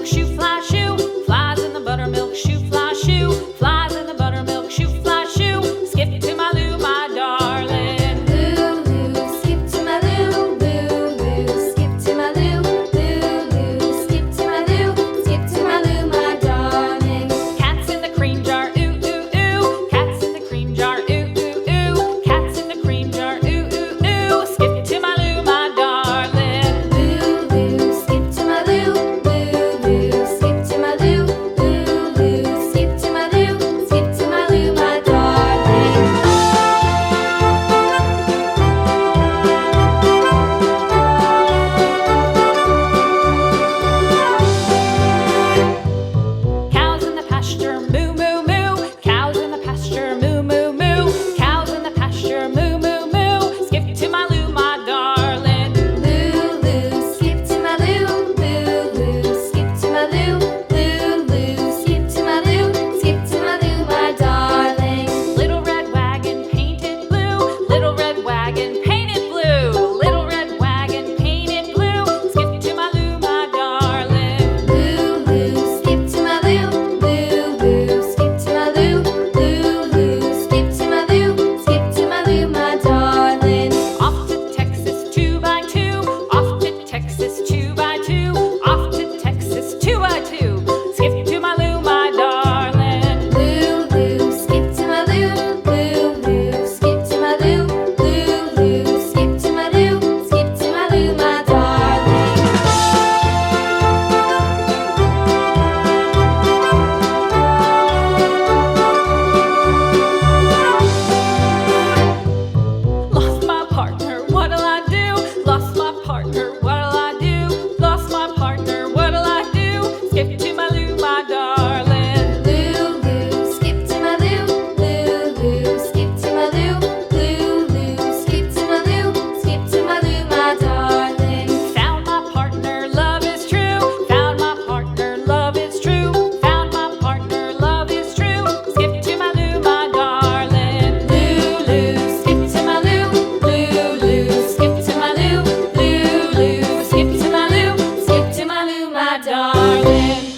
buttermilk shoe, fly shoe. Flies in the buttermilk shoe, fly shoe. Flies in the buttermilk shoe, fly shoe. Skip to my Lou, my darling. Lou, skip to my Lou, Lou, skip to my Lou, Lou, skip to my Lou, skip to my Lou, my darling. Cats in the cream jar, ooh, ooh, ooh. Cats in the cream jar, ooh, ooh, ooh. Cats in the cream jar, ooh, ooh, ooh. Skip to my Lou, my darling. Lou, skip to my Lou, Lou, skip to my Lou, Lou, skip to my Lou, skip to my Lou, my darling. Cows in the pasture, moo, moo, moo. Cows in the pasture, moo, moo, moo. Cows in the pasture, moo, moo, moo. Skip to my Lou, my darling. Lou, skip to my Lou, Lou, skip to my Lou, Lou, skip to my Lou, skip to my Lou, my darling. Little red wagon painted blue. Little red wagon painted blue. Little red wagon painted blue. Skip to my Lou, my darling. Lou, skip to my Lou, Lou, skip to my Lou, Lou, skip to my Lou, skip to my Lou, my darling. Off to Texas 2x2. Off to Texas 2x2. Off to Texas 2x2. Skip to my Lou, my darling. Lou, skip to my Lou, Lou, skip to my Lou, Lou, skip to my Lou, skip to my Lou, my darling. Lost my partner, what'll I do? Lost my partner, what'll I do? Lost my partner, what'll I do? Skip to my Lou, my darling. Lou, skip to my Lou, Lou, skip to my Lou, Lou, skip to my Lou, skip to my Lou, my darling. Found my partner, love is true. Found my partner, love is true. Found my partner, love is true. Skip to my Lou, my darling. Lou, skip to my Lou, Lou, skip to my Lou, Lou, skip to my Lou, skip to my Lou, my darling.